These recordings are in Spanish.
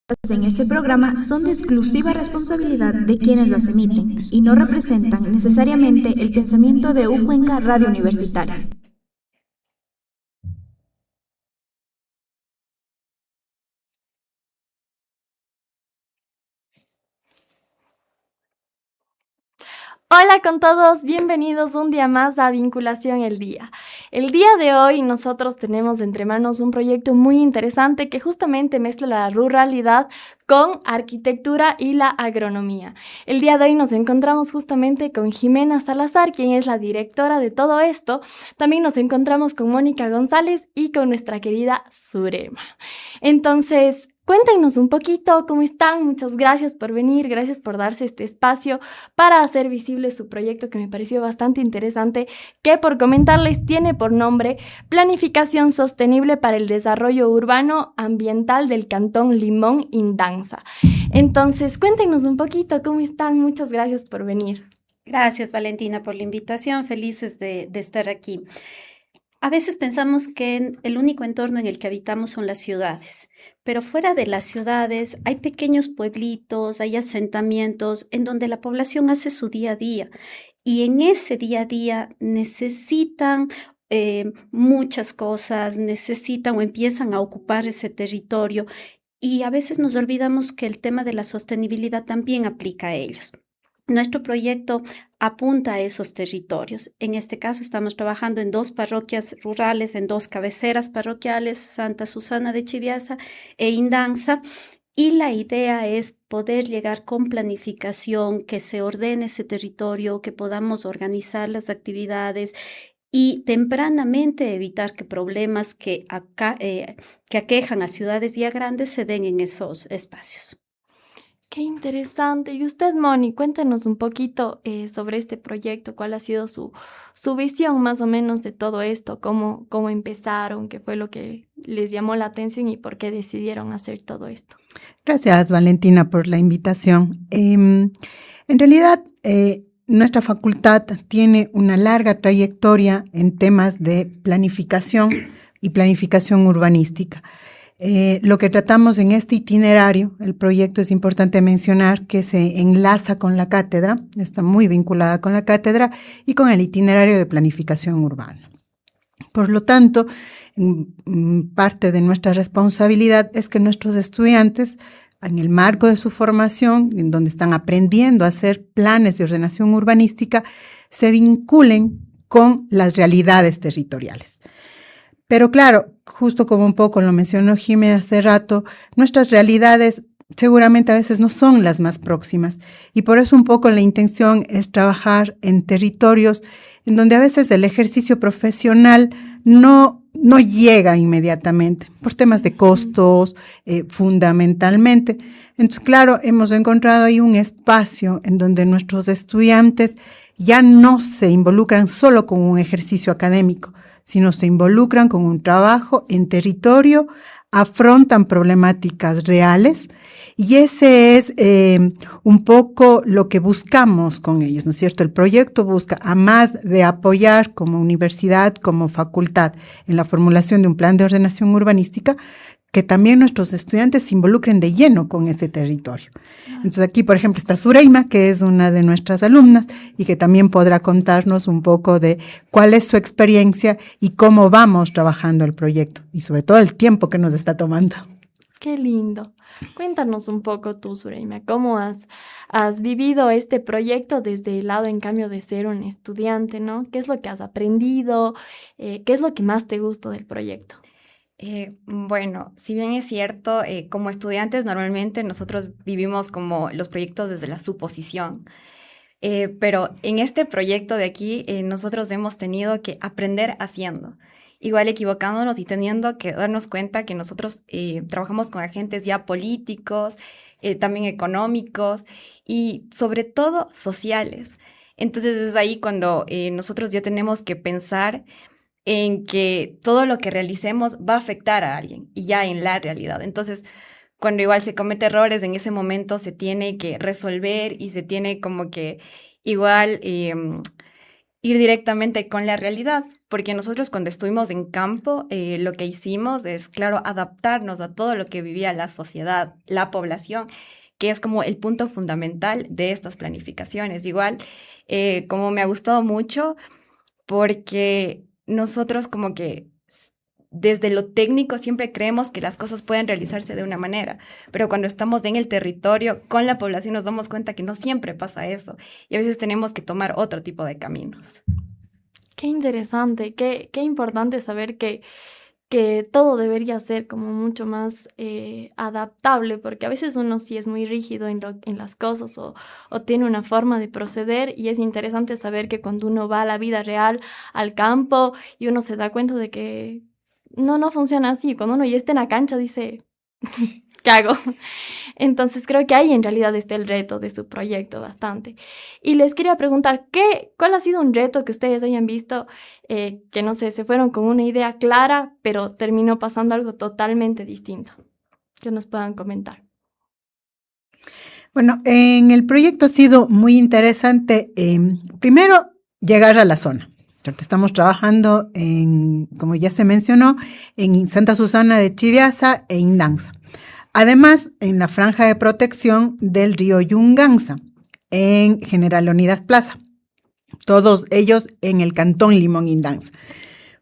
En este programa son de exclusiva responsabilidad de quienes las emiten y no representan necesariamente el pensamiento de Cuenca Radio Universitaria. Hola con todos, bienvenidos un día más a Vinculación el Día. El día de hoy nosotros tenemos entre manos un proyecto muy interesante que justamente mezcla la ruralidad con arquitectura y la agronomía. El día de hoy nos encontramos justamente con Jimena Salazar, quien es la directora de todo esto. También nos encontramos con Mónica González y con nuestra querida Surema. Entonces, cuéntenos un poquito cómo están. Muchas gracias por venir, gracias por darse este espacio para hacer visible su proyecto que me pareció bastante interesante, que por comentarles tiene por nombre Planificación Sostenible para el Desarrollo Urbano Ambiental del Cantón Limón Indanza. Entonces, cuéntenos un poquito cómo están. Muchas gracias por venir. Gracias, Valentina, por la invitación. Felices de estar aquí. A veces pensamos que el único entorno en el que habitamos son las ciudades, pero fuera de las ciudades hay pequeños pueblitos, hay asentamientos en donde la población hace su día a día y en ese día a día necesitan muchas cosas, necesitan o empiezan a ocupar ese territorio y a veces nos olvidamos que el tema de la sostenibilidad también aplica a ellos. Nuestro proyecto apunta a esos territorios. En este caso estamos trabajando en 2 parroquias rurales, en 2 cabeceras parroquiales, Santa Susana de Chiviaza e Indanza. Y la idea es poder llegar con planificación, que se ordene ese territorio, que podamos organizar las actividades y tempranamente evitar que problemas que aquejan a ciudades ya grandes se den en esos espacios. Qué interesante. Y usted, Moni, cuéntenos un poquito sobre este proyecto, cuál ha sido su visión más o menos de todo esto, cómo empezaron, qué fue lo que les llamó la atención y por qué decidieron hacer todo esto. Gracias, Valentina, por la invitación. En realidad, nuestra facultad tiene una larga trayectoria en temas de planificación y planificación urbanística. Lo que tratamos en este itinerario, el proyecto es importante mencionar que se enlaza con la cátedra, está muy vinculada con la cátedra y con el itinerario de planificación urbana. Por lo tanto, parte de nuestra responsabilidad es que nuestros estudiantes, en el marco de su formación, en donde están aprendiendo a hacer planes de ordenación urbanística, se vinculen con las realidades territoriales. Pero claro, justo como un poco lo mencionó Jimé hace rato, nuestras realidades seguramente a veces no son las más próximas y por eso un poco la intención es trabajar en territorios en donde a veces el ejercicio profesional no llega inmediatamente por temas de costos fundamentalmente. Entonces, claro, hemos encontrado ahí un espacio en donde nuestros estudiantes ya no se involucran solo con un ejercicio académico, sino se involucran con un trabajo en territorio, afrontan problemáticas reales y ese es un poco lo que buscamos con ellos, ¿no es cierto? El proyecto busca, a más de apoyar como universidad, como facultad en la formulación de un plan de ordenación urbanística, que también nuestros estudiantes se involucren de lleno con ese territorio. Entonces aquí, por ejemplo, está Sureima, que es una de nuestras alumnas y que también podrá contarnos un poco de cuál es su experiencia y cómo vamos trabajando el proyecto y sobre todo el tiempo que nos está tomando. Qué lindo. Cuéntanos un poco tú, Sureima, ¿cómo has vivido este proyecto desde el lado, en cambio, de ser un estudiante, ¿no? ¿Qué es lo que has aprendido? ¿Qué es lo que más te gustó del proyecto? Bueno, si bien es cierto, como estudiantes normalmente nosotros vivimos como los proyectos desde la suposición, pero en este proyecto de aquí nosotros hemos tenido que aprender haciendo, igual equivocándonos y teniendo que darnos cuenta que nosotros trabajamos con agentes ya políticos, también económicos y sobre todo sociales. Entonces es ahí cuando nosotros ya tenemos que pensar en que todo lo que realicemos va a afectar a alguien y ya en la realidad. Entonces, cuando igual se comete errores, en ese momento se tiene que resolver y se tiene como que igual ir directamente con la realidad, porque nosotros cuando estuvimos en campo, lo que hicimos es, claro, adaptarnos a todo lo que vivía la sociedad, la población, que es como el punto fundamental de estas planificaciones. Igual, como me ha gustado mucho, porque nosotros como que desde lo técnico siempre creemos que las cosas pueden realizarse de una manera, pero cuando estamos en el territorio con la población nos damos cuenta que no siempre pasa eso y a veces tenemos que tomar otro tipo de caminos. Qué interesante, qué importante saber que todo debería ser como mucho más adaptable, porque a veces uno sí es muy rígido en las cosas o tiene una forma de proceder, y es interesante saber que cuando uno va a la vida real, al campo, y uno se da cuenta de que no funciona así. Cuando uno ya está en la cancha dice, ¿qué hago? Entonces creo que ahí en realidad está el reto de su proyecto bastante. Y les quería preguntar, ¿cuál ha sido un reto que ustedes hayan visto que no sé, se fueron con una idea clara, pero terminó pasando algo totalmente distinto? Que nos puedan comentar. Bueno, en el proyecto ha sido muy interesante, primero, llegar a la zona. Estamos trabajando como ya se mencionó, en Santa Susana de Chiviaza e Indanza. Además, en la franja de protección del río Yunganza, en General Leonidas Plaza. Todos ellos en el cantón Limón Indanza.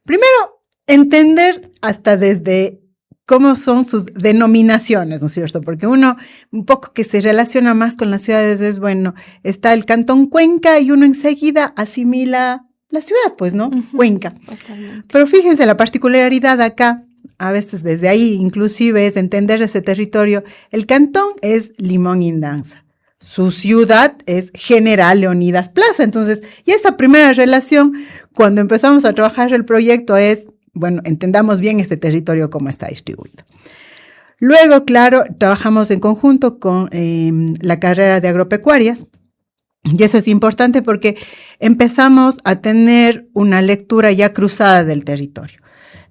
Primero, entender hasta desde cómo son sus denominaciones, ¿no es cierto? Porque uno, un poco que se relaciona más con las ciudades, es bueno, está el cantón Cuenca y uno enseguida asimila la ciudad, pues, ¿no? Cuenca. Totalmente. Pero fíjense, la particularidad acá, a veces desde ahí inclusive es entender ese territorio. El cantón es Limón Indanza. Su ciudad es General Leonidas Plaza. Entonces, y esta primera relación, cuando empezamos a trabajar el proyecto es, bueno, entendamos bien este territorio cómo está distribuido. Luego, claro, trabajamos en conjunto con la carrera de agropecuarias. Y eso es importante porque empezamos a tener una lectura ya cruzada del territorio.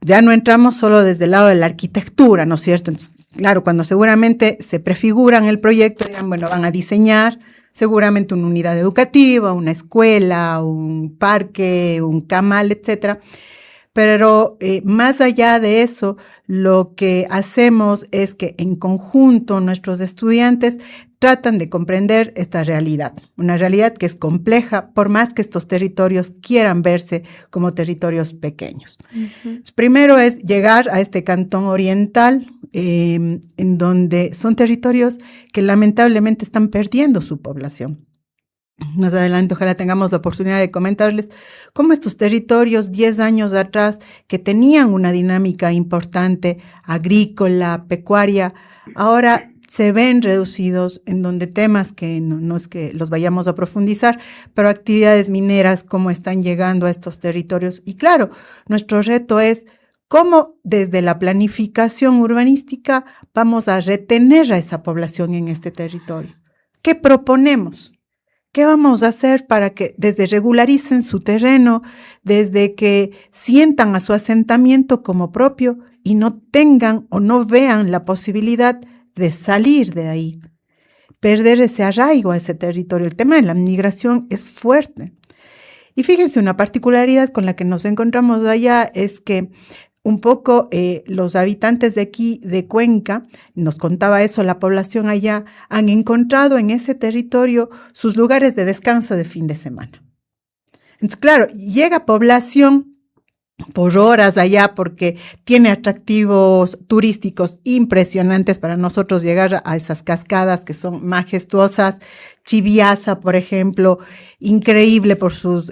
Ya no entramos solo desde el lado de la arquitectura, ¿no es cierto? Entonces, claro, cuando seguramente se prefiguran el proyecto, dirán, bueno, van a diseñar seguramente una unidad educativa, una escuela, un parque, un camal, etcétera. Pero más allá de eso, lo que hacemos es que en conjunto nuestros estudiantes tratan de comprender esta realidad, una realidad que es compleja, por más que estos territorios quieran verse como territorios pequeños. Primero es llegar a este cantón oriental, en donde son territorios que lamentablemente están perdiendo su población. Más adelante, ojalá tengamos la oportunidad de comentarles cómo estos territorios 10 años atrás, que tenían una dinámica importante, agrícola, pecuaria, ahora se ven reducidos en donde temas que no es que los vayamos a profundizar, pero actividades mineras, cómo están llegando a estos territorios. Y claro, nuestro reto es cómo desde la planificación urbanística vamos a retener a esa población en este territorio. ¿Qué proponemos? ¿Qué vamos a hacer para que desde regularicen su terreno, desde que sientan a su asentamiento como propio y no tengan o no vean la posibilidad de salir de ahí, perder ese arraigo a ese territorio? El tema de la migración es fuerte. Y fíjense, una particularidad con la que nos encontramos allá es que un poco los habitantes de aquí, de Cuenca, nos contaba eso, la población allá, han encontrado en ese territorio sus lugares de descanso de fin de semana. Entonces, claro, llega población por horas allá porque tiene atractivos turísticos impresionantes para nosotros llegar a esas cascadas que son majestuosas. Chiviaza, por ejemplo, increíble por sus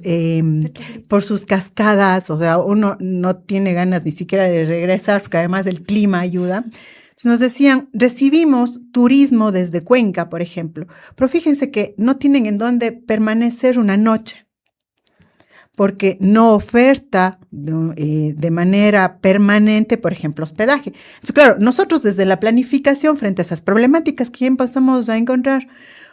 cascadas, o sea, uno no tiene ganas ni siquiera de regresar porque además el clima ayuda. Entonces nos decían, recibimos turismo desde Cuenca, por ejemplo, pero fíjense que no tienen en dónde permanecer una noche, porque no oferta de manera permanente, por ejemplo, hospedaje. Entonces, claro, nosotros desde la planificación, frente a esas problemáticas que ya empezamos a encontrar,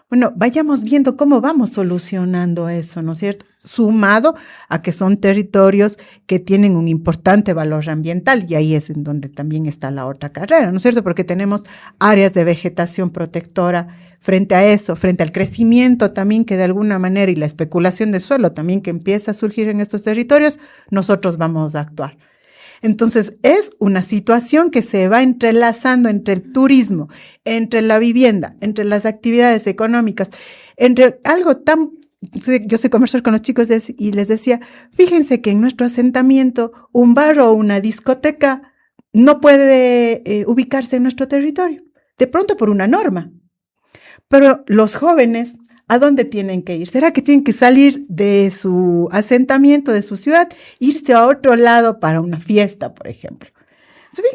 Bueno, vayamos viendo cómo vamos solucionando eso, ¿no es cierto? Sumado a que son territorios que tienen un importante valor ambiental, y ahí es en donde también está la otra carrera, ¿no es cierto? Porque tenemos áreas de vegetación protectora frente a eso, frente al crecimiento también que de alguna manera y la especulación de suelo también que empieza a surgir en estos territorios, nosotros vamos a actuar. Entonces, es una situación que se va entrelazando entre el turismo, entre la vivienda, entre las actividades económicas, entre algo tan... Yo sé conversar con los chicos y les decía, fíjense que en nuestro asentamiento un bar o una discoteca no puede ubicarse en nuestro territorio, de pronto por una norma. Pero los jóvenes, ¿a dónde tienen que ir? ¿Será que tienen que salir de su asentamiento, de su ciudad, irse a otro lado para una fiesta, por ejemplo?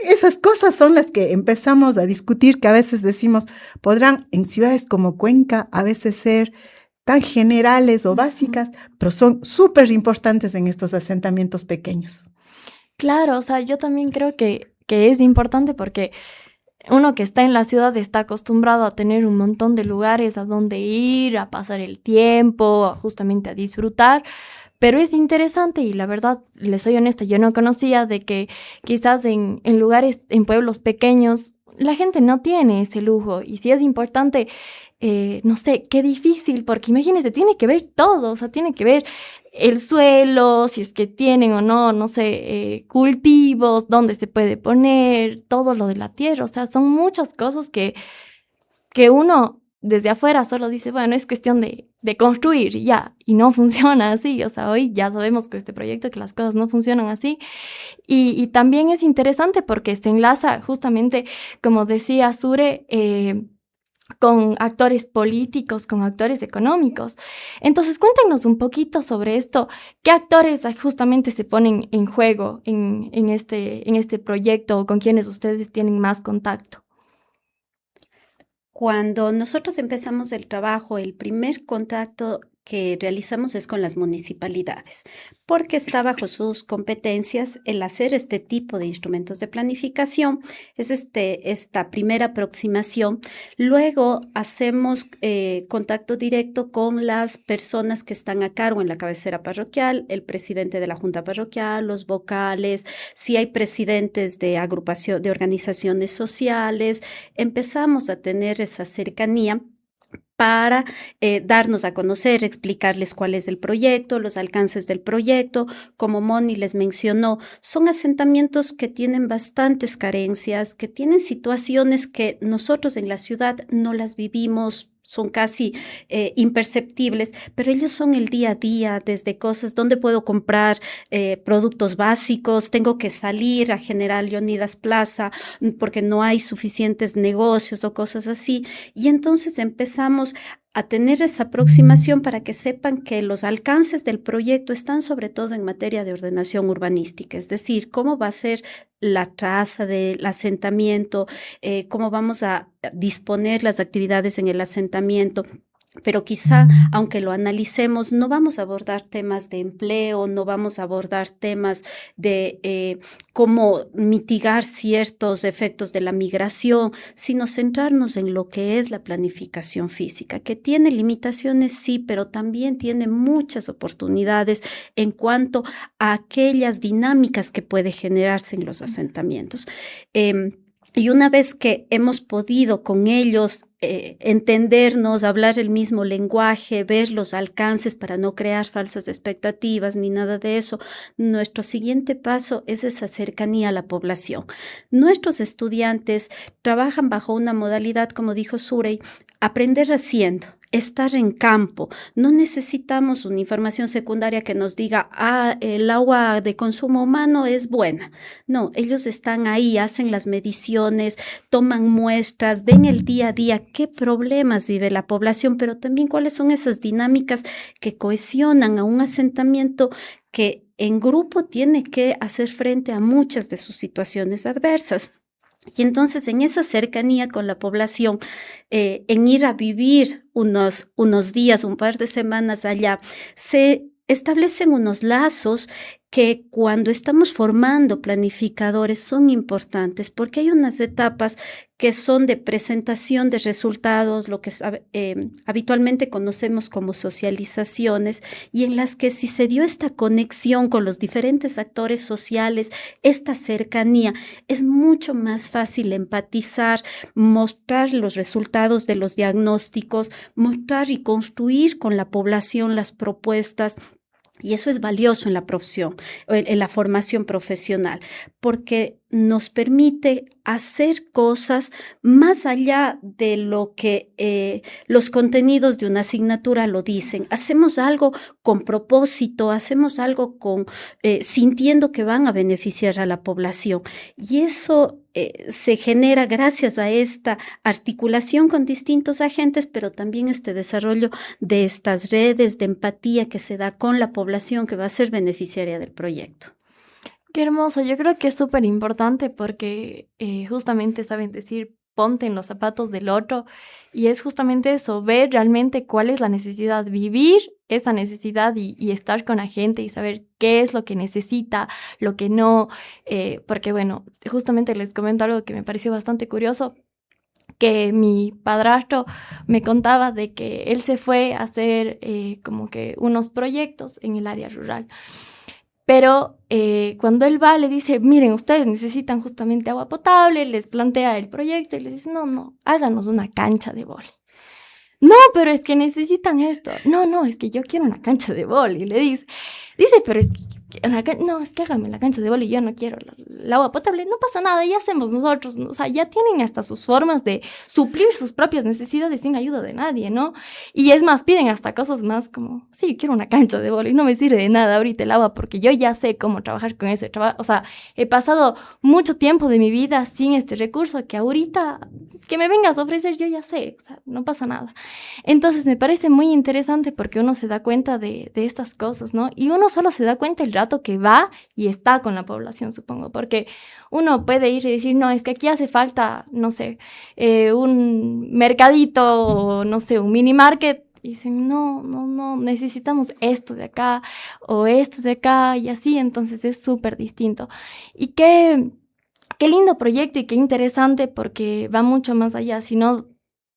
Esas cosas son las que empezamos a discutir, que a veces decimos, podrán en ciudades como Cuenca a veces ser tan generales o básicas, pero son súper importantes en estos asentamientos pequeños. Claro, o sea, yo también creo que es importante porque uno que está en la ciudad está acostumbrado a tener un montón de lugares a donde ir, a pasar el tiempo, justamente a disfrutar, pero es interesante y la verdad, les soy honesta, yo no conocía de que quizás en lugares, en pueblos pequeños, la gente no tiene ese lujo y si es importante, no sé, qué difícil, porque imagínense, tiene que ver todo, o sea, tiene que ver el suelo, si es que tienen o no, no sé, cultivos, dónde se puede poner, todo lo de la tierra, o sea, son muchas cosas que uno desde afuera solo dice, bueno, es cuestión de construir ya, y no funciona así, o sea, hoy ya sabemos con este proyecto que las cosas no funcionan así, y también es interesante porque se enlaza justamente, como decía Sure, con actores políticos, con actores económicos. Entonces, cuéntenos un poquito sobre esto. ¿Qué actores justamente se ponen en juego en este proyecto o con quienes ustedes tienen más contacto? Cuando nosotros empezamos el trabajo, el primer contacto que realizamos es con las municipalidades, porque está bajo sus competencias el hacer este tipo de instrumentos de planificación. Es esta primera aproximación. Luego hacemos contacto directo con las personas que están a cargo en la cabecera parroquial, el presidente de la junta parroquial, los vocales, si hay presidentes de agrupación, de organizaciones sociales. Empezamos a tener esa cercanía para darnos a conocer, explicarles cuál es el proyecto, los alcances del proyecto. Como Moni les mencionó, son asentamientos que tienen bastantes carencias, que tienen situaciones que nosotros en la ciudad no las vivimos, son casi imperceptibles, pero ellos son el día a día, desde cosas donde puedo comprar productos básicos, tengo que salir a General Leonidas Plaza porque no hay suficientes negocios o cosas así, y entonces empezamos a tener esa aproximación para que sepan que los alcances del proyecto están sobre todo en materia de ordenación urbanística, es decir, cómo va a ser la traza del asentamiento, cómo vamos a disponer las actividades en el asentamiento. Pero quizá, aunque lo analicemos, no vamos a abordar temas de empleo, no vamos a abordar temas de cómo mitigar ciertos efectos de la migración, sino centrarnos en lo que es la planificación física, que tiene limitaciones, sí, pero también tiene muchas oportunidades en cuanto a aquellas dinámicas que puede generarse en los asentamientos. Y una vez que hemos podido con ellos entendernos, hablar el mismo lenguaje, ver los alcances para no crear falsas expectativas ni nada de eso, nuestro siguiente paso es esa cercanía a la población. Nuestros estudiantes trabajan bajo una modalidad, como dijo Surey, aprender haciendo. Estar en campo. No necesitamos una información secundaria que nos diga, el agua de consumo humano es buena. No, ellos están ahí, hacen las mediciones, toman muestras, ven el día a día qué problemas vive la población, pero también cuáles son esas dinámicas que cohesionan a un asentamiento que en grupo tiene que hacer frente a muchas de sus situaciones adversas. Y entonces en esa cercanía con la población, en ir a vivir unos días, un par de semanas allá, se establecen unos lazos que cuando estamos formando planificadores son importantes porque hay unas etapas que son de presentación de resultados, lo que habitualmente conocemos como socializaciones, y en las que si se dio esta conexión con los diferentes actores sociales, esta cercanía, es mucho más fácil empatizar, mostrar los resultados de los diagnósticos, mostrar y construir con la población las propuestas. Y eso es valioso en la profesión, en la formación profesional, porque nos permite hacer cosas más allá de lo que los contenidos de una asignatura lo dicen. Hacemos algo con propósito, hacemos algo sintiendo que van a beneficiar a la población. Y eso se genera gracias a esta articulación con distintos agentes, pero también este desarrollo de estas redes de empatía que se da con la población que va a ser beneficiaria del proyecto. Qué hermoso, yo creo que es súper importante porque justamente saben decir, ponte en los zapatos del otro, y es justamente eso, ver realmente cuál es la necesidad, vivir esa necesidad y estar con la gente y saber qué es lo que necesita, lo que no, porque bueno, justamente les comento algo que me pareció bastante curioso, que mi padrastro me contaba de que él se fue a hacer como que unos proyectos en el área rural. Pero cuando él va, le dice, miren, ustedes necesitan justamente agua potable, les plantea el proyecto y les dice, no, háganos una cancha de vóley. No, pero es que necesitan esto. No, es que yo quiero una cancha de vóley. Le dice, pero es que no, es que hágame la cancha de vóley, yo no quiero el agua potable. No pasa nada, ya hacemos nosotros, ¿no? O sea, ya tienen hasta sus formas de suplir sus propias necesidades sin ayuda de nadie, ¿no? Y es más, piden hasta cosas más como, sí, quiero una cancha de vóley, no me sirve de nada ahorita el agua porque yo ya sé cómo trabajar con eso. O sea, he pasado mucho tiempo de mi vida sin este recurso que ahorita que me vengas a ofrecer yo ya sé, o sea, no pasa nada. Entonces me parece muy interesante porque uno se da cuenta de estas cosas, ¿no? Y uno solo se da cuenta el rato que va y está con la población, supongo, porque uno puede ir y decir, no, es que aquí hace falta, no sé, un mercadito o, no sé, un mini market. Y dicen, no, necesitamos esto de acá o esto de acá y así, entonces es súper distinto. Y qué lindo proyecto y qué interesante porque va mucho más allá, sino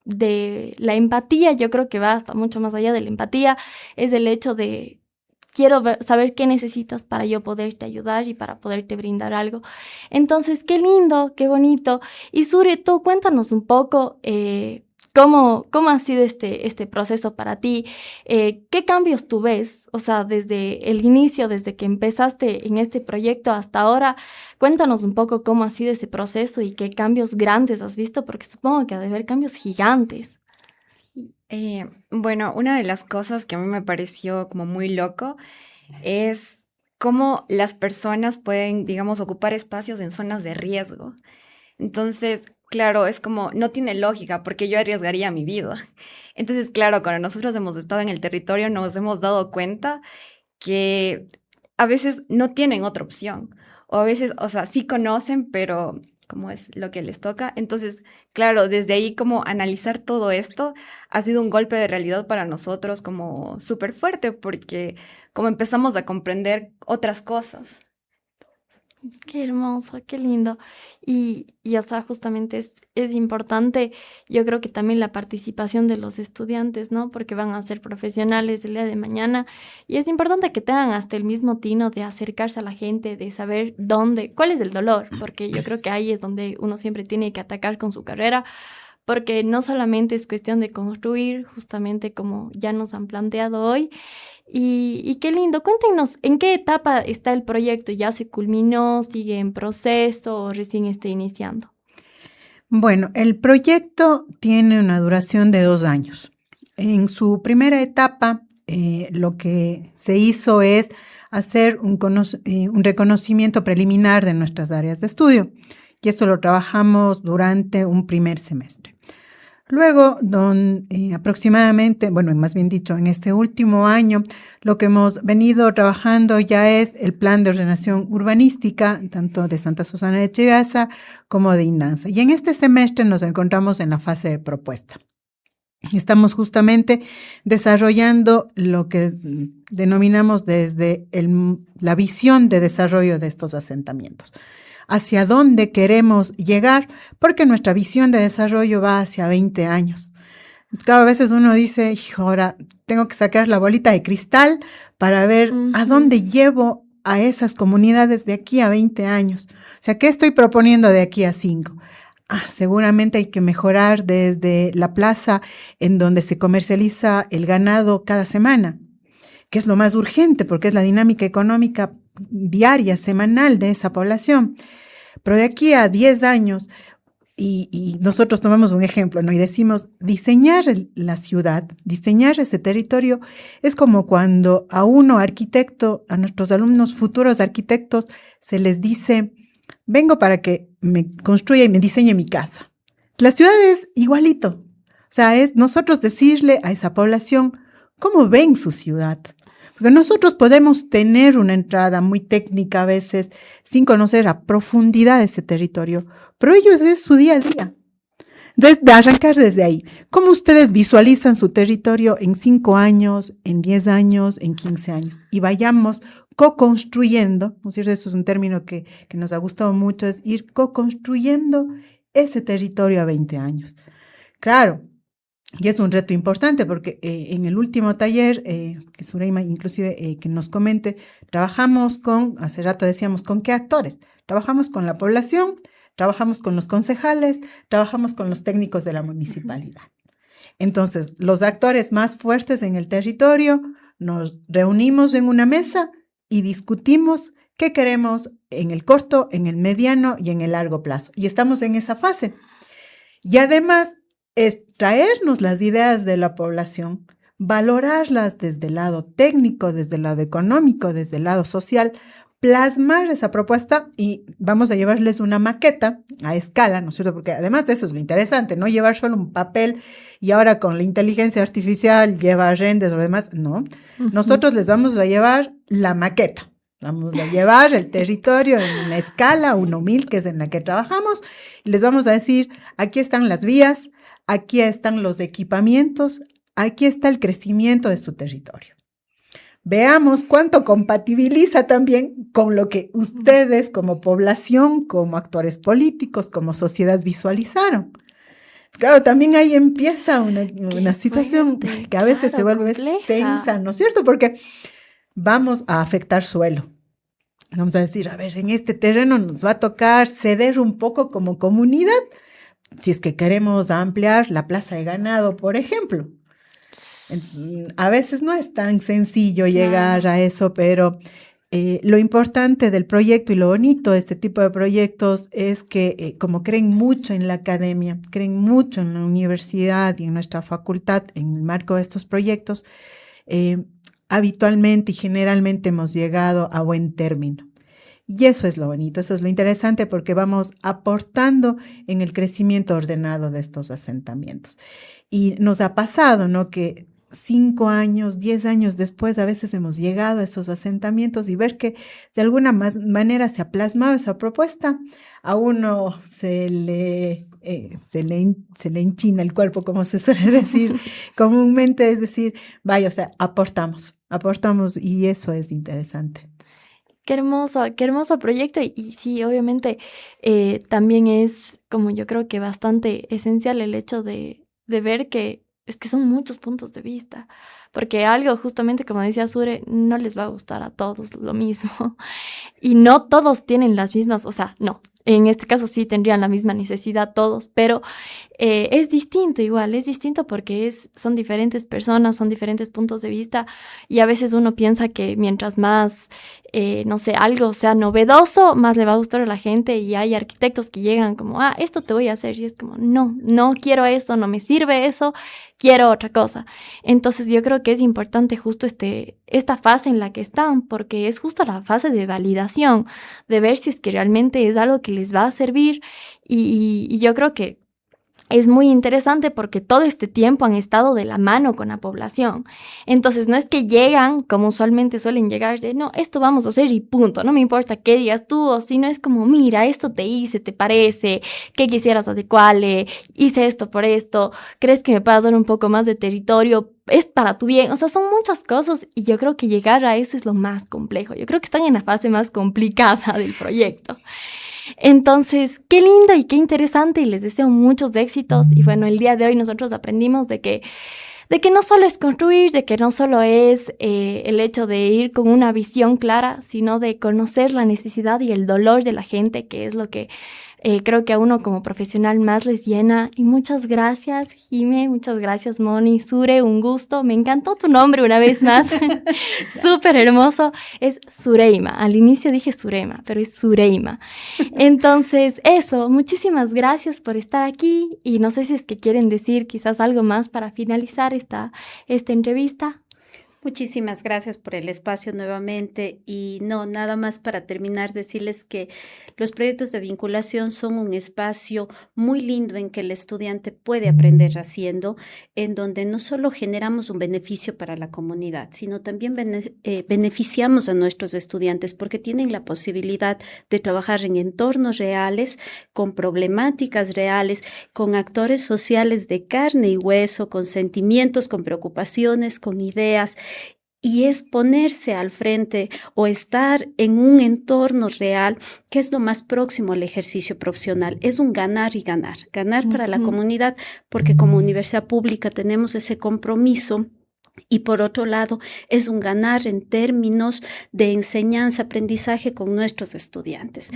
de la empatía. Yo creo que va hasta mucho más allá de la empatía, es el hecho de quiero saber qué necesitas para yo poderte ayudar y para poderte brindar algo. Entonces, qué lindo, qué bonito. Y Sure, tú cuéntanos un poco ¿cómo ha sido este proceso para ti? ¿Qué cambios tú ves? O sea, desde el inicio, desde que empezaste en este proyecto hasta ahora, cuéntanos un poco cómo ha sido ese proceso y qué cambios grandes has visto, porque supongo que ha de haber cambios gigantes. Bueno, una de las cosas que a mí me pareció como muy loco es cómo las personas pueden, digamos, ocupar espacios en zonas de riesgo. Entonces, claro, es como, no tiene lógica porque yo arriesgaría mi vida. Entonces, claro, cuando nosotros hemos estado en el territorio nos hemos dado cuenta que a veces no tienen otra opción. O a veces, o sea, sí conocen, pero como es lo que les toca. Entonces, claro, desde ahí como analizar todo esto ha sido un golpe de realidad para nosotros como súper fuerte porque como empezamos a comprender otras cosas. Qué hermoso, qué lindo. Y o sea, justamente es importante, yo creo que también la participación de los estudiantes, ¿no? Porque van a ser profesionales el día de mañana. Y es importante que tengan hasta el mismo tino de acercarse a la gente, de saber cuál es el dolor, porque yo creo que ahí es donde uno siempre tiene que atacar con su carrera, porque no solamente es cuestión de construir, justamente como ya nos han planteado hoy. Y qué lindo, cuéntenos, ¿en qué etapa está el proyecto? ¿Ya se culminó, sigue en proceso o recién está iniciando? Bueno, el proyecto tiene una duración de 2 años. En su primera etapa, lo que se hizo es hacer un reconocimiento preliminar de nuestras áreas de estudio, y esto lo trabajamos durante un primer semestre. Luego, aproximadamente, bueno, más bien dicho, en este último año, lo que hemos venido trabajando ya es el plan de ordenación urbanística, tanto de Santa Susana de Chigaza como de Indanza. Y en este semestre nos encontramos en la fase de propuesta. Estamos justamente desarrollando lo que denominamos desde la visión de desarrollo de estos asentamientos. Hacia dónde queremos llegar, porque nuestra visión de desarrollo va hacia 20 años. Claro, a veces uno dice, ahora tengo que sacar la bolita de cristal para ver a dónde llevo a esas comunidades de aquí a 20 años. O sea, ¿qué estoy proponiendo de aquí a 5? Seguramente hay que mejorar desde la plaza en donde se comercializa el ganado cada semana, que es lo más urgente porque es la dinámica económica diaria, semanal de esa población. Pero de aquí a 10 años, y nosotros tomamos un ejemplo, ¿no? Y decimos, diseñar la ciudad, diseñar ese territorio, es como cuando a uno arquitecto, a nuestros alumnos futuros arquitectos, se les dice, vengo para que me construya y me diseñe mi casa. La ciudad es igualito. O sea, es nosotros decirle a esa población cómo ven su ciudad. Porque nosotros podemos tener una entrada muy técnica a veces sin conocer a profundidad ese territorio, pero ellos es su día a día. Entonces, de arrancar desde ahí, ¿cómo ustedes visualizan su territorio en 5 años, en 10 años, en 15 años? Y vayamos co-construyendo, ¿no es cierto? Eso es un término que nos ha gustado mucho, es ir co-construyendo ese territorio a 20 años. Claro, y es un reto importante porque en el último taller, que Sureima inclusive que nos comente, trabajamos con, hace rato decíamos, ¿con qué actores? Trabajamos con la población, trabajamos con los concejales, trabajamos con los técnicos de la municipalidad. Entonces, los actores más fuertes en el territorio, nos reunimos en una mesa y discutimos qué queremos en el corto, en el mediano y en el largo plazo. Y estamos en esa fase. Y además, es traernos las ideas de la población, valorarlas desde el lado técnico, desde el lado económico, desde el lado social, plasmar esa propuesta y vamos a llevarles una maqueta a escala, ¿no es cierto? Porque además de eso es lo interesante, no llevar solo un papel y ahora con la inteligencia artificial lleva rendes o lo demás, no. Nosotros les vamos a llevar la maqueta. Vamos a llevar el territorio en una escala 1.000, que es en la que trabajamos, y les vamos a decir, aquí están las vías, aquí están los equipamientos, aquí está el crecimiento de su territorio. Veamos cuánto compatibiliza también con lo que ustedes como población, como actores políticos, como sociedad visualizaron. Claro, también ahí empieza una situación que a veces se vuelve tensa, ¿no es cierto? Porque vamos a afectar suelo. Vamos a decir, a ver, en este terreno nos va a tocar ceder un poco como comunidad, si es que queremos ampliar la plaza de ganado, por ejemplo. Entonces, a veces no es tan sencillo llegar a eso, pero lo importante del proyecto y lo bonito de este tipo de proyectos es que como creen mucho en la academia, creen mucho en la universidad y en nuestra facultad en el marco de estos proyectos, habitualmente y generalmente hemos llegado a buen término. Y eso es lo bonito, eso es lo interesante porque vamos aportando en el crecimiento ordenado de estos asentamientos. Y nos ha pasado, ¿no? Que 5 años, 10 años después a veces hemos llegado a esos asentamientos y ver que de alguna manera se ha plasmado esa propuesta, a uno se le enchina el cuerpo, como se suele decir comúnmente, es decir, vaya, o sea, aportamos y eso es interesante. Qué hermoso proyecto y sí, obviamente también es como yo creo que bastante esencial el hecho de ver que es que son muchos puntos de vista, porque algo justamente como decía Sure, no les va a gustar a todos lo mismo y no todos tienen las mismas, o sea, no. En este caso sí tendrían la misma necesidad todos, pero es distinto igual, es distinto porque son diferentes personas, son diferentes puntos de vista y a veces uno piensa que mientras más, no sé, algo sea novedoso, más le va a gustar a la gente y hay arquitectos que llegan como, esto te voy a hacer y es como, no quiero eso, no me sirve eso, quiero otra cosa. Entonces yo creo que es importante justo esta fase en la que están porque es justo la fase de validación, de ver si es que realmente es algo que les va a servir y yo creo que es muy interesante porque todo este tiempo han estado de la mano con la población. Entonces, no es que llegan, como usualmente suelen llegar, de no, esto vamos a hacer y punto, no me importa qué digas tú, o si no es como, mira, esto te hice, ¿te parece? ¿Qué quisieras adecuarle? Hice esto por esto, ¿crees que me puedas dar un poco más de territorio? Es para tu bien, o sea, son muchas cosas y yo creo que llegar a eso es lo más complejo. Yo creo que están en la fase más complicada del proyecto. Entonces, qué lindo y qué interesante y les deseo muchos éxitos. Y bueno, el día de hoy nosotros aprendimos de que no solo es construir, de que no solo es el hecho de ir con una visión clara, sino de conocer la necesidad y el dolor de la gente, que es lo que creo que a uno como profesional más les llena. Y muchas gracias, Jime, muchas gracias, Moni, Sure, un gusto. Me encantó tu nombre una vez más, súper hermoso. Es Sureima, al inicio dije Surema, pero es Sureima. Entonces, eso, muchísimas gracias por estar aquí y no sé si es que quieren decir quizás algo más para finalizar esta entrevista. Muchísimas gracias por el espacio nuevamente y no, nada más para terminar, decirles que los proyectos de vinculación son un espacio muy lindo en que el estudiante puede aprender haciendo, en donde no solo generamos un beneficio para la comunidad, sino también beneficiamos a nuestros estudiantes porque tienen la posibilidad de trabajar en entornos reales, con problemáticas reales, con actores sociales de carne y hueso, con sentimientos, con preocupaciones, con ideas. Y es ponerse al frente o estar en un entorno real, que es lo más próximo al ejercicio profesional. Es un ganar y ganar. Ganar para la comunidad, porque como universidad pública tenemos ese compromiso. Y por otro lado, es un ganar en términos de enseñanza, aprendizaje con nuestros estudiantes.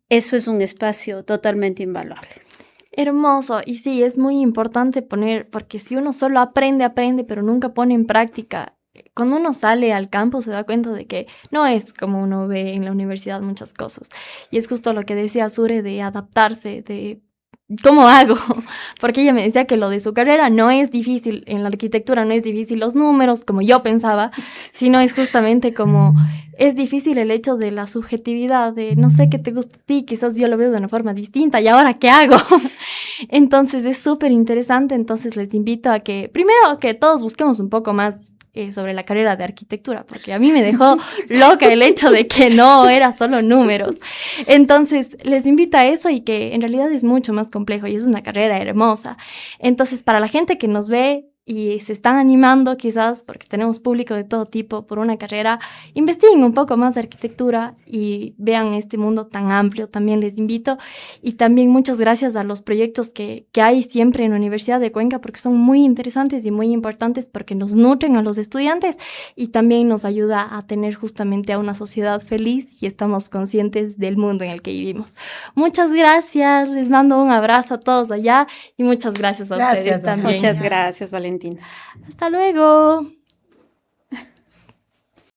Eso es un espacio totalmente invaluable. Hermoso, y sí, es muy importante poner, porque si uno solo aprende, pero nunca pone en práctica, cuando uno sale al campo se da cuenta de que no es como uno ve en la universidad muchas cosas. Y es justo lo que decía Sure de adaptarse, de ¿cómo hago? Porque ella me decía que lo de su carrera no es difícil, en la arquitectura no es difícil los números, como yo pensaba, sino es justamente como es difícil el hecho de la subjetividad, de no sé qué te gusta a ti, quizás yo lo veo de una forma distinta, ¿y ahora qué hago? Entonces es súper interesante, entonces les invito a que, primero que todos busquemos un poco más sobre la carrera de arquitectura, porque a mí me dejó loca el hecho de que no era solo números. Entonces, les invito a eso y que en realidad es mucho más complejo y es una carrera hermosa. Entonces, para la gente que nos ve y se están animando quizás, porque tenemos público de todo tipo por una carrera, investiguen un poco más de arquitectura y vean este mundo tan amplio, también les invito. Y también muchas gracias a los proyectos que hay siempre en la Universidad de Cuenca, porque son muy interesantes y muy importantes porque nos nutren a los estudiantes y también nos ayuda a tener justamente a una sociedad feliz y estamos conscientes del mundo en el que vivimos. Muchas gracias, les mando un abrazo a todos allá y muchas gracias a ustedes también. Muchas gracias, Valentina. Hasta luego.